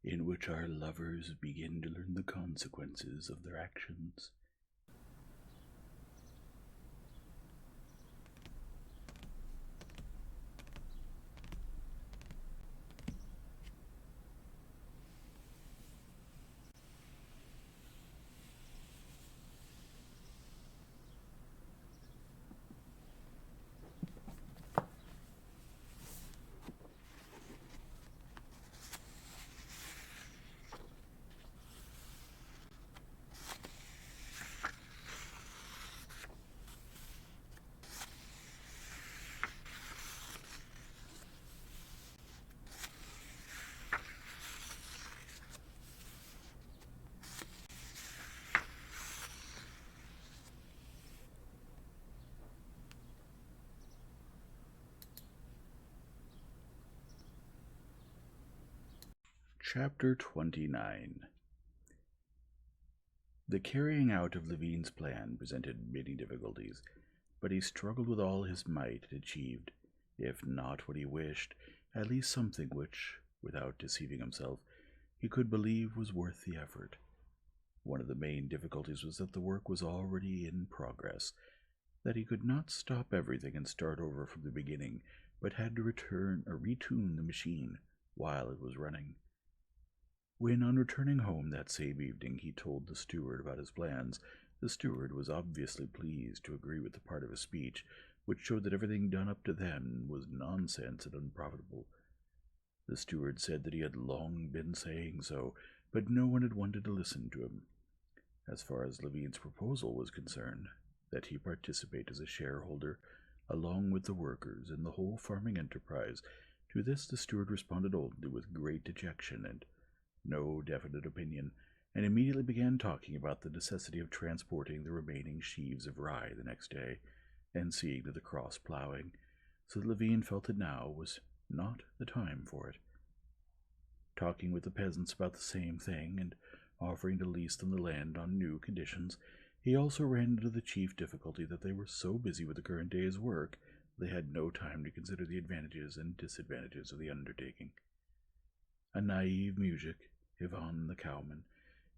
in which our lovers begin to learn the consequences of their actions. Chapter 29. The carrying out of Levine's plan presented many difficulties, but he struggled with all his might and achieved, if not what he wished, at least something which, without deceiving himself, he could believe was worth the effort. One of the main difficulties was that the work was already in progress, that he could not stop everything and start over from the beginning, but had to retune the machine while it was running. When, on returning home that same evening, he told the steward about his plans, the steward was obviously pleased to agree with the part of his speech which showed that everything done up to then was nonsense and unprofitable. The steward said that he had long been saying so, but no one had wanted to listen to him. As far as Levine's proposal was concerned, that he participate as a shareholder along with the workers in the whole farming enterprise, to this the steward responded only with great dejection and no definite opinion, and immediately began talking about the necessity of transporting the remaining sheaves of rye the next day, and seeing to the cross-ploughing, so that Levine felt that now was not the time for it. Talking with the peasants about the same thing, and offering to lease them the land on new conditions, he also ran into the chief difficulty that they were so busy with the current day's work they had no time to consider the advantages and disadvantages of the undertaking. A naive mujik, Ivan the cowman,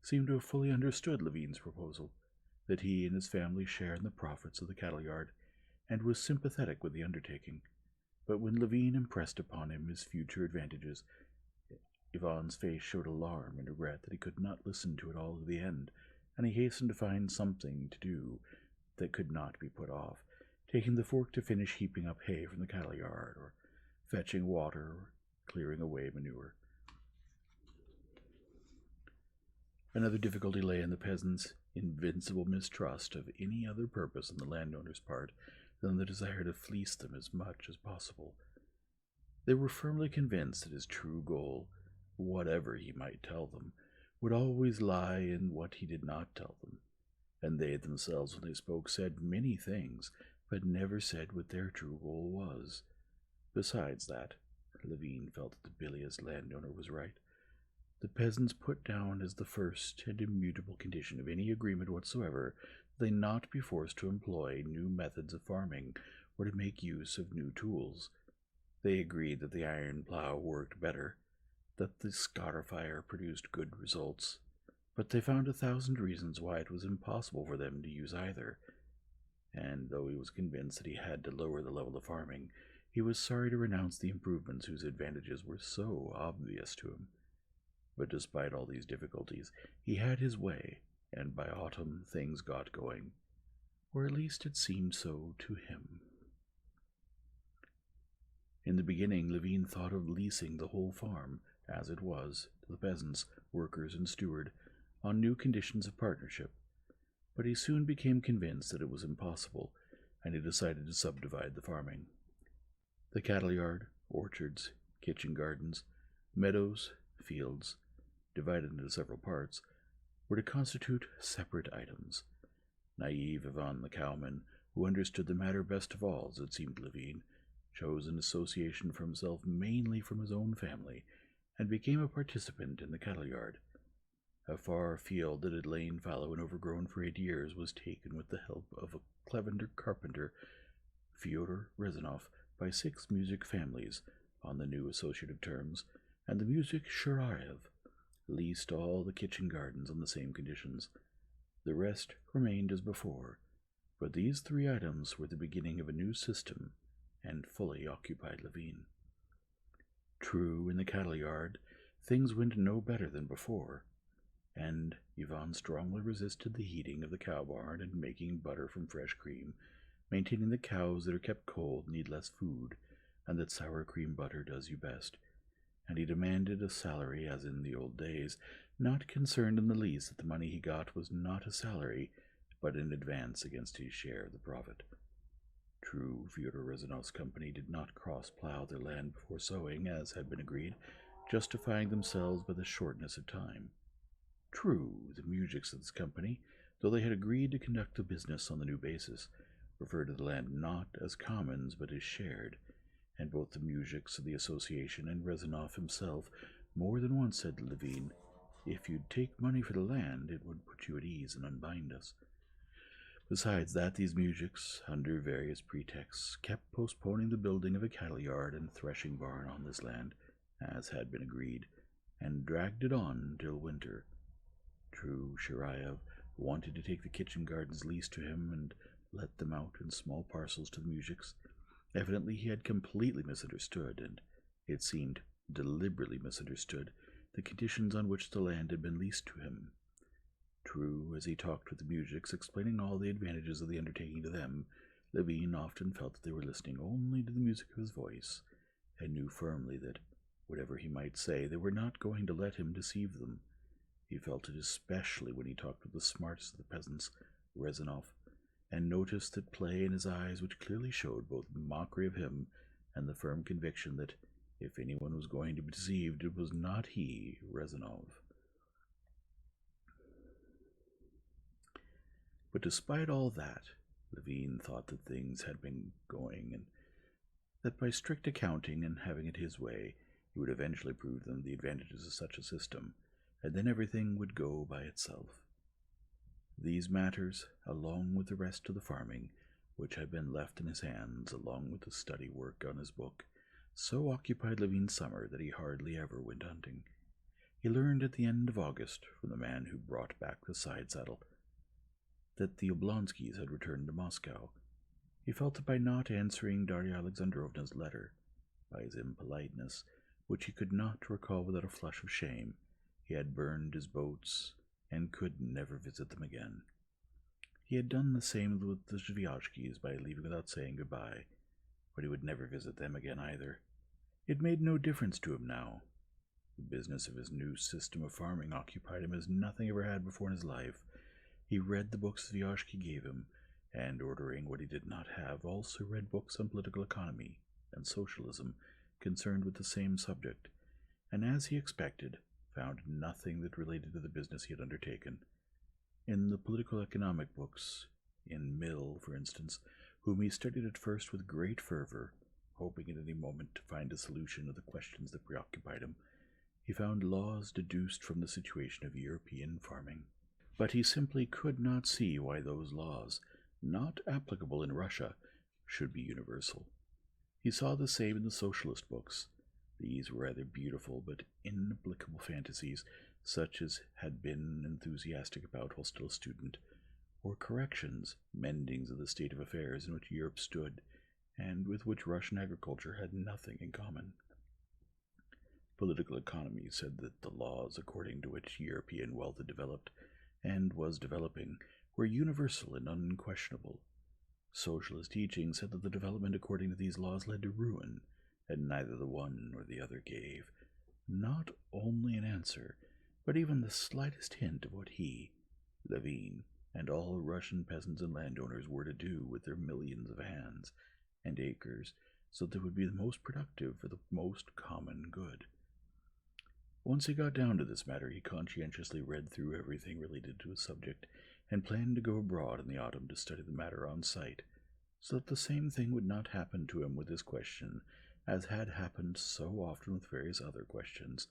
seemed to have fully understood Levine's proposal, that he and his family share in the profits of the cattle yard, and was sympathetic with the undertaking. But when Levine impressed upon him his future advantages, Ivan's face showed alarm and regret that he could not listen to it all to the end, and he hastened to find something to do that could not be put off, taking the fork to finish heaping up hay from the cattle yard, or fetching water, or clearing away manure. Another difficulty lay in the peasants' invincible mistrust of any other purpose on the landowner's part than the desire to fleece them as much as possible. They were firmly convinced that his true goal, whatever he might tell them, would always lie in what he did not tell them, and they themselves, when they spoke, said many things, but never said what their true goal was. Besides that, Levine felt that the bilious landowner was right. The peasants put down as the first and immutable condition of any agreement whatsoever that they not be forced to employ new methods of farming or to make use of new tools. They agreed that the iron plough worked better, that the scarifier produced good results, but they found 1,000 reasons why it was impossible for them to use either. And though he was convinced that he had to lower the level of farming, he was sorry to renounce the improvements whose advantages were so obvious to him. But despite all these difficulties, he had his way, and by autumn things got going, or at least it seemed so to him. In the beginning, Levine thought of leasing the whole farm, as it was, to the peasants, workers, and steward, on new conditions of partnership, but he soon became convinced that it was impossible, and he decided to subdivide the farming. The cattle yard, orchards, kitchen gardens, meadows, fields, divided into several parts, were to constitute separate items. Naive Ivan the cowman, who understood the matter best of all, as it seemed to Levine, chose an association for himself mainly from his own family, and became a participant in the cattle yard. A far field that had lain fallow and overgrown for 8 years was taken with the help of a clever carpenter, Fyodor Rezanov, by 6 music families on the new associative terms, and the music Shurayev, leased all the kitchen gardens on the same conditions. The rest remained as before, but these 3 items were the beginning of a new system and fully occupied Levine. True, in the cattle yard, things went no better than before, and Yvonne strongly resisted the heating of the cow barn and making butter from fresh cream, maintaining that cows that are kept cold need less food, and that sour cream butter does you best, and he demanded a salary as in the old days, not concerned in the least that the money he got was not a salary, but an advance against his share of the profit. True, Fyodor Rezanov's company did not cross-plow their land before sowing, as had been agreed, justifying themselves by the shortness of time. True, the mujiks of this company, though they had agreed to conduct the business on the new basis, referred to the land not as commons but as shared, and both the mujiks of the association and Rezanov himself more than once said to Levine, "If you'd take money for the land, it would put you at ease and unbind us." Besides that, these mujiks, under various pretexts, kept postponing the building of a cattle yard and threshing barn on this land, as had been agreed, and dragged it on till winter. True, Shirayev wanted to take the kitchen gardens leased to him and let them out in small parcels to the mujiks. Evidently he had completely misunderstood, and it seemed deliberately misunderstood, the conditions on which the land had been leased to him. True, as he talked with the mujiks, explaining all the advantages of the undertaking to them, Levine often felt that they were listening only to the music of his voice, and knew firmly that, whatever he might say, they were not going to let him deceive them. He felt it especially when he talked with the smartest of the peasants, Rezanov, and noticed that play in his eyes which clearly showed both mockery of him and the firm conviction that, if anyone was going to be deceived, it was not he, Rezanov. But despite all that, Levine thought that things had been going, and that by strict accounting and having it his way, he would eventually prove them the advantages of such a system, and then everything would go by itself. These matters, along with the rest of the farming, which had been left in his hands, along with the study work on his book, so occupied Levine's summer that he hardly ever went hunting. He learned at the end of August, from the man who brought back the side saddle, that the Oblonskys had returned to Moscow. He felt that by not answering Darya Alexandrovna's letter, by his impoliteness, which he could not recall without a flush of shame, he had burned his boats and could never visit them again. He had done the same with the Zvyazhkis by leaving without saying goodbye, but he would never visit them again either. It made no difference to him now. The business of his new system of farming occupied him as nothing ever had before in his life. He read the books Zvyazhki gave him, and, ordering what he did not have, also read books on political economy and socialism concerned with the same subject, and, as he expected, found nothing that related to the business he had undertaken. In the political economic books, in Mill, for instance, whom he studied at first with great fervor, hoping at any moment to find a solution of the questions that preoccupied him, he found laws deduced from the situation of European farming. But he simply could not see why those laws, not applicable in Russia, should be universal. He saw the same in the socialist books. These were rather beautiful but inapplicable fantasies, such as had been enthusiastic about while still a student, or corrections, mendings of the state of affairs in which Europe stood, and with which Russian agriculture had nothing in common. Political economy said that the laws according to which European wealth had developed, and was developing, were universal and unquestionable. Socialist teaching said that the development according to these laws led to ruin, and neither the one nor the other gave, not only an answer, but even the slightest hint of what he, Levine, and all Russian peasants and landowners were to do with their millions of hands and acres, so that they would be the most productive for the most common good. Once he got down to this matter, he conscientiously read through everything related to his subject, and planned to go abroad in the autumn to study the matter on sight, so that the same thing would not happen to him with this question as had happened so often with various other questions.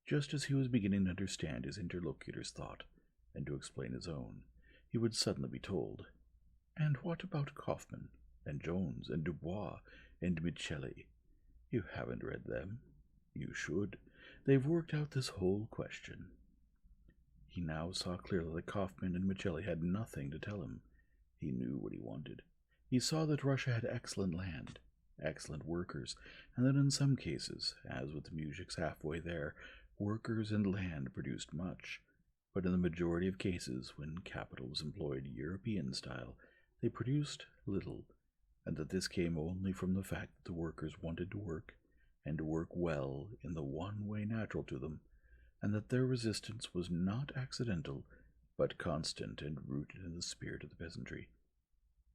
Just as he was beginning to understand his interlocutor's thought, and to explain his own, he would suddenly be told, "And what about Kaufmann, and Jones, and Dubois, and Micheli? You haven't read them. You should. They've worked out this whole question. He now saw clearly that Kaufman and Michelli had nothing to tell him. He knew what he wanted. He saw that Russia had excellent land, excellent workers, and that in some cases, as with the Mujiks halfway there, workers and land produced much. But in the majority of cases, when capital was employed European style, they produced little, and that this came only from the fact that the workers wanted to work, and to work well in the one way natural to them, and that their resistance was not accidental, but constant and rooted in the spirit of the peasantry.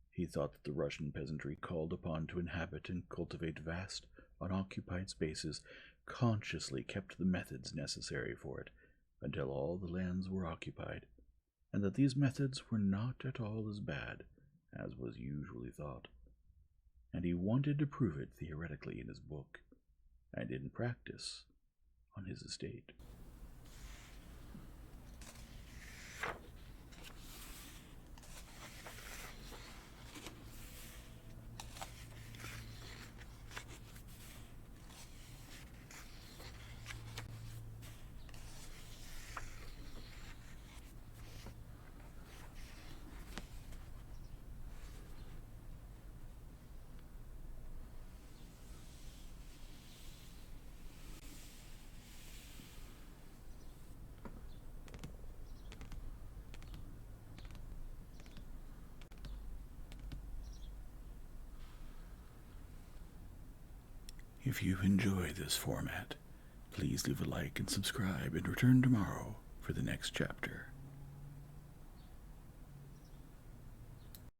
He thought that the Russian peasantry, called upon to inhabit and cultivate vast, unoccupied spaces, consciously kept the methods necessary for it until all the lands were occupied, and that these methods were not at all as bad as was usually thought. And he wanted to prove it theoretically in his book, and in practice on his estate. If you enjoy this format, please leave a like and subscribe and return tomorrow for the next chapter.